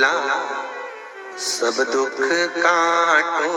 बोला सब दुख काटो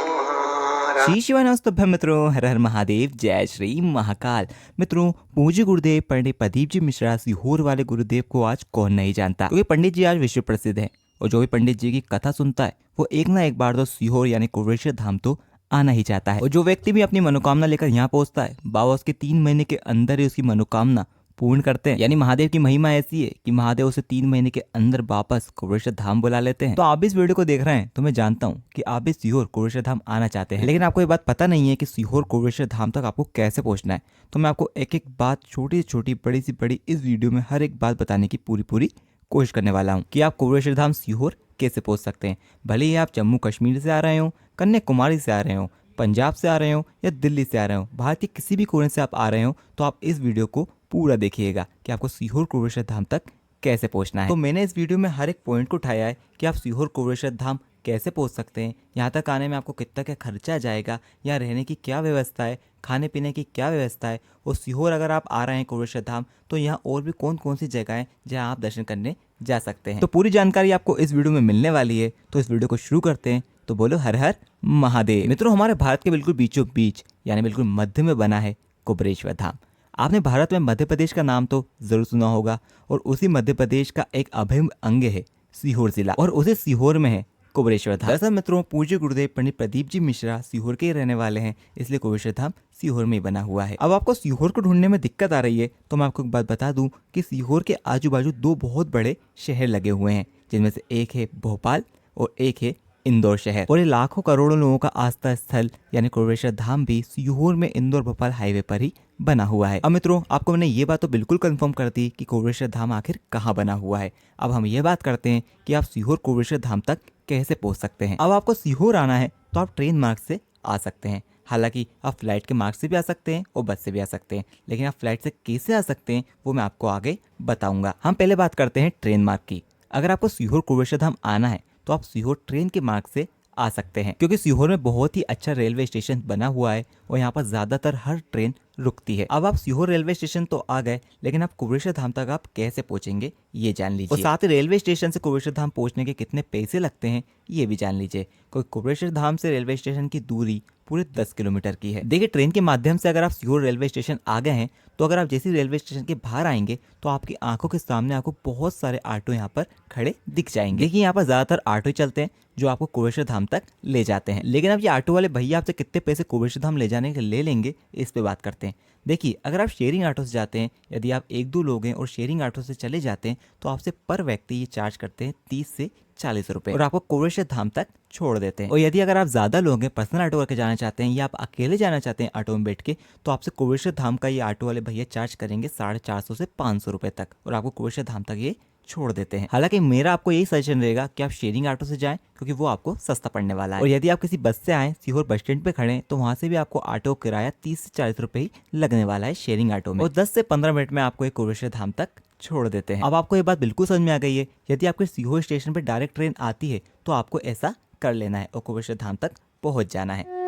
मारा। श्री शिवाय नमस्तुभ्यं मित्रों, हर हर महादेव, जय श्री महाकाल। मित्रों, पूज्य गुरुदेव पंडित प्रदीप जी मिश्रा सीहोर वाले गुरुदेव को आज कौन नहीं जानता, क्योंकि पंडित जी आज विश्व प्रसिद्ध हैं और जो भी पंडित जी की कथा सुनता है वो एक ना एक बार तो सीहोर यानी कुबेरेश्वर धाम तो आना ही चाहता है। और जो व्यक्ति भी अपनी मनोकामना लेकर यहाँ पहुंचता है, बाबा उसके 3 महीने के अंदर ही उसकी मनोकामना पूर्ण करते हैं। यानी महादेव की महिमा ऐसी है कि महादेव उसे 3 महीने के अंदर वापस कुबेरेश्वर धाम बुला लेते हैं। तो आप इस वीडियो को देख रहे हैं तो मैं जानता हूँ कि आप भी सीहोर कुबेरेश्वर धाम आना चाहते हैं, लेकिन आपको ये बात पता नहीं है कि सीहोर कुबेरेश्वर धाम तक आपको कैसे पहुंचना है। तो मैं आपको एक एक बात, छोटी से छोटी, बड़ी से बड़ी, इस वीडियो में हर एक बात बताने की पूरी कोशिश करने वाला हूँ कि आप कुबेरेश्वर धाम सीहोर कैसे पहुंच सकते हैं। भले ही आप जम्मू कश्मीर से आ रहे हो, कन्याकुमारी से आ रहे हो, पंजाब से आ रहे हो या दिल्ली से आ रहे हो, भारत के किसी भी कोने से आप आ रहे हो, तो आप इस वीडियो को पूरा देखिएगा कि आपको सीहोर कुबेरेश्वर धाम तक कैसे पहुंचना है। तो मैंने इस वीडियो में हर एक पॉइंट को उठाया है कि आप सीहोर कुबेरेश्वर धाम कैसे पहुंच सकते हैं, यहाँ तक आने में आपको कितना क्या खर्चा जाएगा, यहाँ रहने की क्या व्यवस्था है, खाने पीने की क्या व्यवस्था है, और सीहोर अगर आप आ रहे हैं कुबेरेश्वर धाम तो यहाँ और भी कौन कौन सी जगह है जहाँ आप दर्शन करने जा सकते हैं। तो पूरी जानकारी आपको इस वीडियो में मिलने वाली है। तो इस वीडियो को शुरू करते हैं। तो बोलो हर हर महादेव। मित्रों, हमारे भारत के बिल्कुल बीचों बीच यानी बिल्कुल मध्य में बना है कुबेरेश्वर धाम। आपने भारत में मध्य प्रदेश का नाम तो जरूर सुना होगा, और उसी मध्य प्रदेश का एक अभिन्न अंग है सीहोर जिला, और उसी सीहोर में है कुबेरेश्वर धाम। दरअसल मित्रों, पूज्य गुरुदेव पंडित प्रदीप जी मिश्रा सीहोर के ही रहने वाले हैं, इसलिए कुबेरेश्वर धाम सीहोर में बना हुआ है। अब आपको सीहोर को ढूंढने में दिक्कत आ रही है तो मैं आपको एक बात बता दूं कि सीहोर के आजू बाजू 2 बहुत बड़े शहर लगे हुए हैं, जिनमें से एक है भोपाल और एक है इंदौर शहर। और ये लाखों करोड़ों लोगों का आस्था स्थल यानी कुबेरेश्वर धाम भी सीहोर में इंदौर भोपाल हाईवे पर ही बना हुआ है। अब मित्रों, आपको मैंने ये बात तो बिल्कुल कंफर्म कर दी कि कुबेरेश्वर धाम आखिर कहाँ बना हुआ है। अब हम ये बात करते हैं कि आप सीहोर कुबेरेश्वर धाम तक कैसे पहुंच सकते हैं। अब आपको सीहोर आना है तो आप ट्रेन मार्ग से आ सकते हैं। हालांकि आप फ्लाइट के मार्ग से भी आ सकते हैं और बस से भी आ सकते हैं, लेकिन आप फ्लाइट से कैसे आ सकते हैं वो मैं आपको आगे बताऊंगा। हम पहले बात करते हैं ट्रेन मार्ग की। अगर आपको सीहोर कुबेरेश्वर धाम आना है तो आप सीहोर ट्रेन के मार्ग से आ सकते हैं, क्योंकि सीहोर में बहुत ही अच्छा रेलवे स्टेशन बना हुआ है और यहाँ पर ज्यादातर हर ट्रेन रुकती है। अब आप सीहोर रेलवे स्टेशन तो आ गए, लेकिन आप कुबेरेश्वर धाम तक आप कैसे पहुंचेंगे ये जान लीजिए, और साथ ही रेलवे स्टेशन से कुबेरेश्वर धाम पहुंचने के कितने पैसे लगते हैं ये भी जान लीजिए। क्योंकि कुबेरेश्वर धाम से रेलवे स्टेशन की दूरी पूरे 10 किलोमीटर की है। देखिए, ट्रेन के माध्यम से अगर आप सीहोर रेलवे स्टेशन आ गए हैं तो अगर आप जैसे रेलवे स्टेशन के बाहर आएंगे तो आपकी आंखों के सामने आपको बहुत सारे ऑटो यहाँ पर खड़े दिख जाएंगे। देखिए, यहाँ पर ज्यादातर ऑटो चलते हैं जो आपको कुबेरेश्वर धाम तक ले जाते हैं, लेकिन अब ये ऑटो वाले भैया आपसे कितने पैसे कुबेरेश्वर धाम ले जाने के ले लेंगे इस पे बात करते हैं। देखिए, अगर आप शेयरिंग ऑटो से जाते हैं, यदि आप 1-2 लोग हैं और शेयरिंग ऑटो से चले जाते हैं तो आपसे पर व्यक्ति ये चार्ज करते हैं 30 से 40 रुपए, और आपको कुबेरेश्वर धाम तक छोड़ देते हैं। और यदि अगर आप ज्यादा लोग हैं, पर्सनल ऑटो करके जाना चाहते हैं या आप अकेले जाना चाहते हैं ऑटो में बैठ के, तो आपसे कुबेरेश्वर धाम का ये ऑटो वाले भैया चार्ज करेंगे 450 से 500 रुपए तक, और आपको कुबेरेश्वर धाम तक ये छोड़ देते हैं। हालांकि मेरा आपको यही सजेशन रहेगा कि आप शेयरिंग ऑटो से जाएं, क्योंकि वो आपको सस्ता पड़ने वाला है। और यदि आप किसी बस से आए, सीहोर बस स्टैंड पे खड़े तो वहां से भी आपको ऑटो किराया 30 से 40 रुपए ही लगने वाला है शेयरिंग ऑटो में, और 10 से 15 मिनट में आपको एक कुबेरेश्वर धाम तक छोड़ देते हैं। अब आपको ये बात बिल्कुल समझ में आ गई है। यदि आपके सीहोर स्टेशन पे डायरेक्ट ट्रेन आती है तो आपको ऐसा कर लेना है और कुबेरेश्वर धाम तक पहुंच जाना है।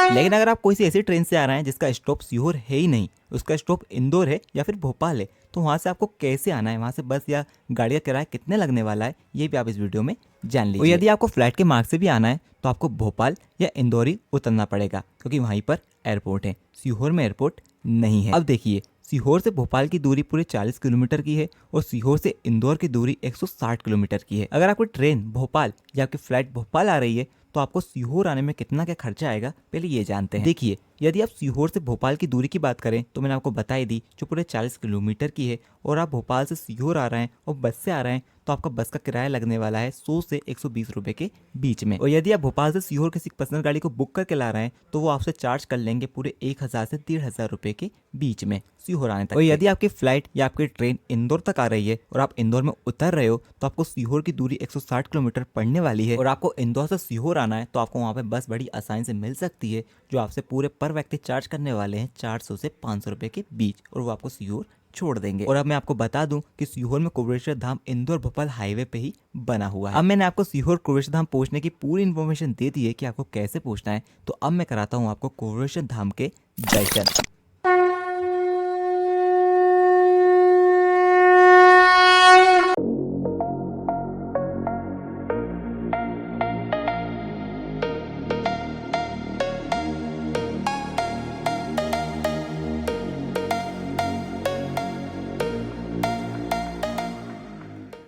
लेकिन अगर आप कोई सी ऐसी ट्रेन से आ रहे हैं जिसका स्टॉप सीहोर है ही नहीं, उसका स्टॉप इंदौर है या फिर भोपाल है, तो वहां से आपको कैसे आना है, वहां से बस या गाड़ी का किराया कितने लगने वाला है ये भी आप इस वीडियो में जान लीजिए। और यदि आपको फ्लाइट के मार्ग से भी आना है तो आपको भोपाल या इंदौर ही उतरना पड़ेगा, क्योंकि वहीं पर एयरपोर्ट है। सीहोर में एयरपोर्ट नहीं है। अब देखिए, सीहोर से भोपाल की दूरी पूरे 40 किलोमीटर की है और सीहोर से इंदौर की दूरी 160 किलोमीटर की है। अगर आपकी ट्रेन भोपाल या आपकी फ्लाइट भोपाल आ रही है तो आपको सीहोर आने में कितना क्या खर्चा आएगा पहले ये जानते हैं। देखिए, यदि आप सीहोर से भोपाल की दूरी की बात करें तो मैंने आपको बताई दी जो पूरे 40 किलोमीटर की है, और आप भोपाल से सीहोर आ रहे हैं और बस से आ रहे हैं तो आपका बस का किराया लगने वाला है 100 से 120 रुपए के बीच में। और यदि आप भोपाल से सीहोर किसी पर्सनल गाड़ी को बुक करके ला रहे हैं तो वो आपसे चार्ज कर लेंगे पूरे 1000 से 1500 रुपए के बीच में सीहोर आने तक। और यदि आपकी फ्लाइट या आपकी ट्रेन इंदौर तक आ रही है और आप इंदौर में उतर रहे हो तो आपको सीहोर की दूरी 160 किलोमीटर पड़ने वाली है, और आपको इंदौर से सीहोर आना है तो आपको वहाँ पे बस बड़ी आसानी से मिल सकती है, जो आपसे पूरे पर व्यक्ति चार्ज करने वाले हैं 400 से 500 रुपए के बीच, और वो आपको सीहोर छोड़ देंगे। और अब मैं आपको बता दूं कि सीहोर में कुबेरेश्वर धाम इंदौर भोपाल हाईवे पे ही बना हुआ है। अब मैंने आपको सीहोर कुबेरेश्वर धाम पहुंचने की पूरी इन्फॉर्मेशन दे दी है कि आपको कैसे पहुंचना है, तो अब मैं कराता हूं आपको कुबेरेश्वर धाम के दर्शन।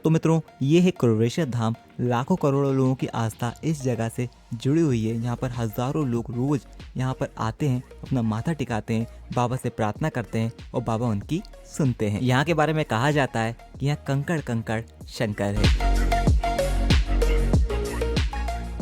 तो मित्रों ये है कुर्वेश्वर धाम। लाखों करोड़ों लोगों की आस्था इस जगह से जुड़ी हुई है। यहाँ पर हजारों लोग रोज यहाँ पर आते हैं, अपना माथा टिकाते हैं, बाबा से प्रार्थना करते हैं और बाबा उनकी सुनते हैं। यहाँ के बारे में कहा जाता है कि यहाँ कंकड़ कंकड़ शंकर है।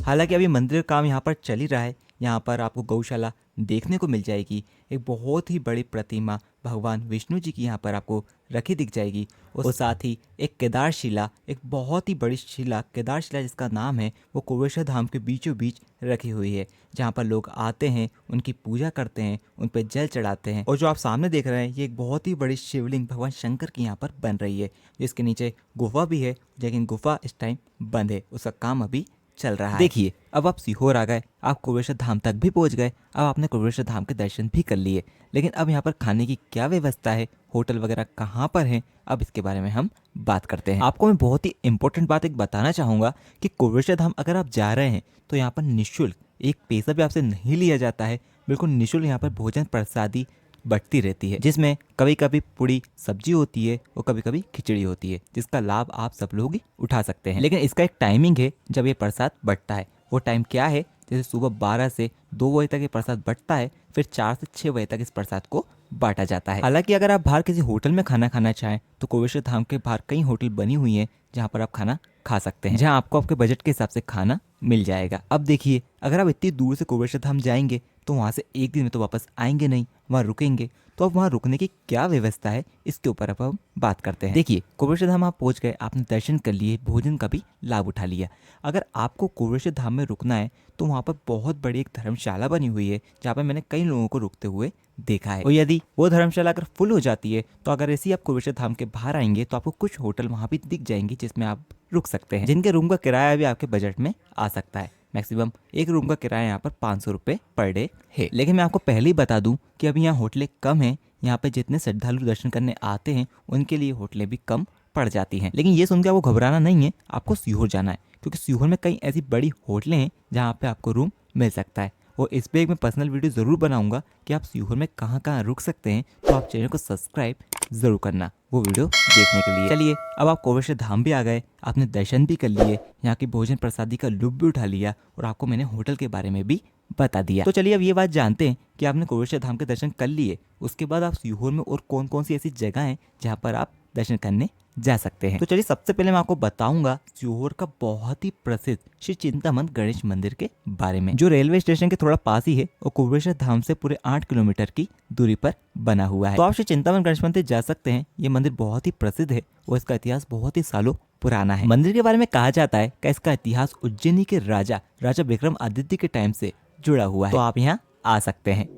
हालांकि अभी मंदिर का काम यहाँ पर चल ही रहा है। यहाँ पर आपको गौशाला देखने को मिल जाएगी। एक बहुत ही बड़ी प्रतिमा भगवान विष्णु जी की यहाँ पर आपको रखी दिख जाएगी और साथ ही एक केदारशिला, एक बहुत ही बड़ी शिला केदारशिला जिसका नाम है, वो कुर्वेश्वर धाम के बीचों बीच रखी हुई है, जहाँ पर लोग आते हैं, उनकी पूजा करते हैं, उन पर जल चढ़ाते हैं। और जो आप सामने देख रहे हैं ये एक बहुत ही बड़ी शिवलिंग भगवान शंकर की यहाँ पर बन रही है, जिसके नीचे गुफा भी है, लेकिन गुफा इस टाइम बंद है, उसका काम अभी चल रहा है। देखिए अब आप सीहोर आ गए, आप कुर्वेश्वर धाम तक भी पहुंच गए, अब आपने कुर्वेश्वर धाम के दर्शन भी कर लिए, लेकिन अब यहाँ पर खाने की क्या व्यवस्था है, होटल वगैरह कहाँ पर है, अब इसके बारे में हम बात करते हैं। आपको मैं बहुत ही इंपॉर्टेंट बात एक बताना चाहूँगा कि कुर्वेश्वर धाम अगर आप जा रहे हैं तो यहाँ पर निःशुल्क, एक पैसा भी आपसे नहीं लिया जाता है, बिल्कुल निःशुल्क यहाँ पर भोजन प्रसादी बढ़ती रहती है, जिसमें कभी कभी पूरी सब्जी होती है और कभी कभी खिचड़ी होती है, जिसका लाभ आप सब लोग ही उठा सकते हैं। लेकिन इसका एक टाइमिंग है जब ये प्रसाद बढ़ता है। वो टाइम क्या है? जैसे सुबह 12 से 2 बजे तक ये प्रसाद बढ़ता है, फिर 4 से 6 बजे तक इस प्रसाद को बांटा जाता है। हालांकि अगर आप बाहर किसी होटल में खाना खाना चाहें तो कुर्वेश्वर धाम के बाहर कई होटल बनी हुई हैं जहाँ पर आप खाना खा सकते हैं, जहाँ आपको आपके बजट के हिसाब से खाना मिल जाएगा। अब देखिए अगर आप इतनी दूर से कुर्वेश्वर धाम जाएंगे तो वहाँ से एक दिन में तो वापस आएंगे नहीं, वहाँ रुकेंगे, तो अब वहाँ रुकने की क्या व्यवस्था है इसके ऊपर अब हम बात करते हैं। देखिए कुर्वेश्वर धाम आप पहुँच गए, आपने दर्शन कर लिए, भोजन का भी लाभ उठा लिया। अगर आपको कुर्वेश्वर धाम में रुकना है तो वहाँ पर बहुत बड़ी एक धर्मशाला बनी हुई है, जहाँ पर मैंने कई लोगों को रुकते हुए देखा है। और यदि वो धर्मशाला अगर फुल हो जाती है तो अगर ऐसे ही आप कुर्वेश्वर धाम के बाहर आएंगे तो आपको कुछ होटल वहाँ भी दिख जाएंगे जिसमें आप रुक सकते हैं, जिनके रूम का किराया भी आपके बजट में आ सकता है। मैक्सिमम एक रूम का किराया यहाँ पर 500 रुपये पर डे है। लेकिन मैं आपको पहले ही बता दूं कि अभी यहाँ होटलें कम हैं, यहाँ पे जितने श्रद्धालु दर्शन करने आते हैं उनके लिए होटलें भी कम पड़ जाती हैं। लेकिन ये सुनकर आपको घबराना नहीं है, आपको सीहोर जाना है, क्योंकि सीहोर में कई ऐसी बड़ी होटलें हैं जहाँ पे आपको रूम मिल सकता है। और इस पर एक मैं पर्सनल वीडियो ज़रूर बनाऊंगा कि आप सीहोर में कहाँ कहाँ रुक सकते हैं, तो आप चैनल को सब्सक्राइब ज़रूर करना वो वीडियो देखने के लिए। चलिए अब आप कुर्वेश्वर धाम भी आ गए, आपने दर्शन भी कर लिए, यहाँ की भोजन प्रसादी का लुत्फ भी उठा लिया और आपको मैंने होटल के बारे में भी बता दिया। तो चलिए अब ये बात जानते हैं कि आपने कुर्वेश्वर धाम के दर्शन कर लिए, उसके बाद आप सीहोर में और कौन कौन सी ऐसी जगह हैं जहाँ पर आप दर्शन करने जा सकते हैं। तो चलिए सबसे पहले मैं आपको बताऊंगा सीहोर का बहुत ही प्रसिद्ध श्री चिंतामन गणेश मंदिर के बारे में, जो रेलवे स्टेशन के थोड़ा पास ही है और कुर्वेश्वर धाम से पूरे 8 किलोमीटर की दूरी पर बना हुआ है। तो आप श्री चिंतामन गणेश मंदिर जा सकते हैं। ये मंदिर बहुत ही प्रसिद्ध है और इसका इतिहास बहुत ही सालों पुराना है। मंदिर के बारे में कहा जाता है कि इसका इतिहास उज्जैनी के राजा विक्रमादित्य के टाइम से जुड़ा हुआ है। तो आप यहाँ आ सकते हैं।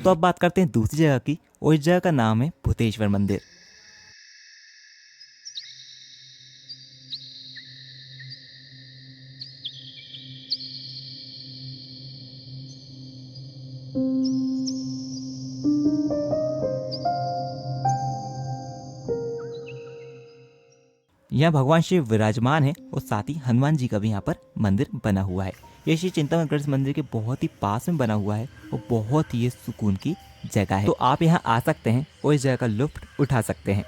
तो अब बात करते हैं दूसरी जगह की, और इस जगह का नाम है भूतेश्वर मंदिर। यहाँ भगवान शिव विराजमान है और साथ ही हनुमान जी का भी यहाँ पर मंदिर बना हुआ है। ये श्री चिंतामन गणेश मंदिर के बहुत ही पास में बना हुआ है और बहुत ही सुकून की जगह है। तो आप यहाँ आ सकते हैं और इस जगह का लुत्फ उठा सकते हैं।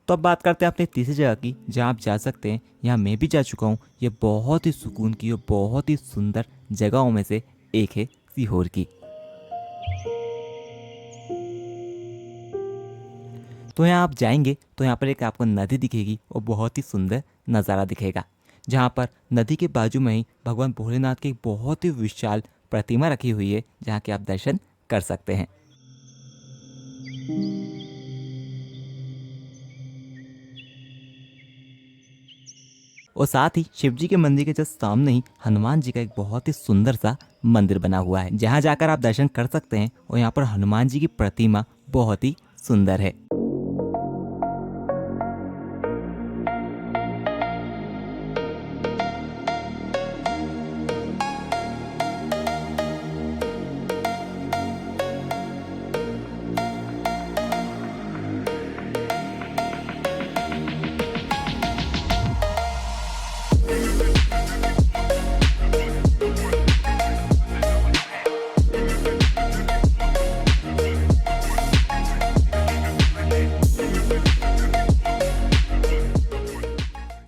तो अब बात करते हैं अपनी तीसरी जगह की, जहाँ आप जा सकते हैं। यहाँ मैं भी जा चुका हूँ। ये बहुत ही सुकून की और बहुत ही सुंदर जगहों में से एक है सीहोर की। तो यहाँ आप जाएंगे तो यहाँ पर एक आपको नदी दिखेगी और बहुत ही सुंदर नज़ारा दिखेगा, जहाँ पर नदी के बाजू में ही भगवान भोलेनाथ की एक बहुत ही विशाल प्रतिमा रखी हुई है, जहाँ के आप दर्शन कर सकते हैं। और साथ ही शिव जी के मंदिर के जस्ट सामने ही हनुमान जी का एक बहुत ही सुंदर सा मंदिर बना हुआ है, जहाँ जाकर आप दर्शन कर सकते हैं। और यहाँ पर हनुमान जी की प्रतिमा बहुत ही सुंदर है।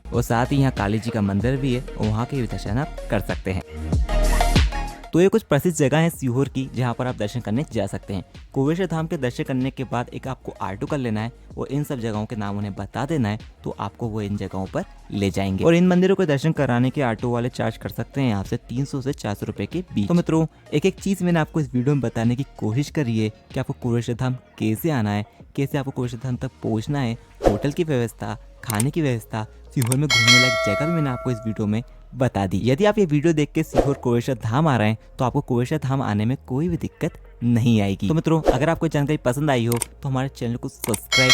और साथ ही यहाँ काली जी का मंदिर भी है और वहाँ के भी दर्शन आप कर सकते हैं। तो ये कुछ प्रसिद्ध जगह है सीहोर की जहाँ पर आप दर्शन करने जा सकते हैं। कुबेश्वर धाम के दर्शन करने के बाद एक आपको ऑटो कर लेना है और इन सब जगहों के नाम उन्हें बता देना है, तो आपको वो इन जगहों पर ले जाएंगे। और इन मंदिरों के दर्शन कराने के ऑटो वाले चार्ज कर सकते हैं आपसे 300 से 400 रुपए के बीच। तो मित्रों, एक एक चीज मैंने आपको इस वीडियो में बताने की कोशिश करी है कि आपको कुबेश्वर धाम कैसे आना है, कैसे आपको कुबेश्वर धाम तक पहुंचना है, होटल की व्यवस्था, खाने की व्यवस्था, सीहोर में घूमने लायक जगह भी मैंने आपको इस वीडियो में बता दी। यदि आप ये वीडियो देख के सीहोर कुबेश्वर धाम आ रहे हैं तो आपको कुबेश्वर धाम आने में कोई भी दिक्कत नहीं आएगी। तो मित्रों, अगर आपको जानकारी पसंद आई हो तो हमारे चैनल को सब्सक्राइब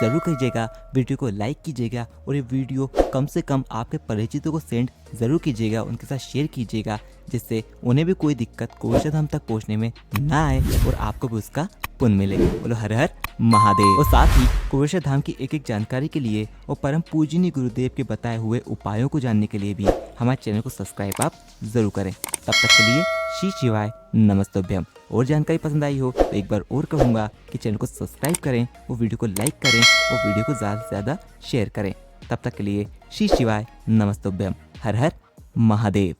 जरूर कीजिएगा, वीडियो को लाइक कीजिएगा और ये वीडियो कम से कम आपके परिचितों को सेंड जरूर कीजिएगा, उनके साथ शेयर कीजिएगा, जिससे उन्हें भी कोई दिक्कत कुबेश्वर धाम तक पहुंचने में ना आए और आपको भी उसका पुण्य मिले। बोलो हर हर महादेव। और साथ ही कुबेश्वर धाम की एक एक जानकारी के लिए और परम पूजनीय गुरुदेव के बताए हुए उपायों को जानने के लिए भी हमारे चैनल को सब्सक्राइब आप जरूर करें। तब तक के लिए श्री शिवाय नमस्तुभ्यम। और जानकारी पसंद आई हो तो एक बार और कहूँगा कि चैनल को सब्सक्राइब करें, वो वीडियो को लाइक करें और वीडियो को ज़्यादा से ज़्यादा शेयर करें। तब तक के लिए श्री शिवाय नमस्तुभ्यम। हर हर महादेव।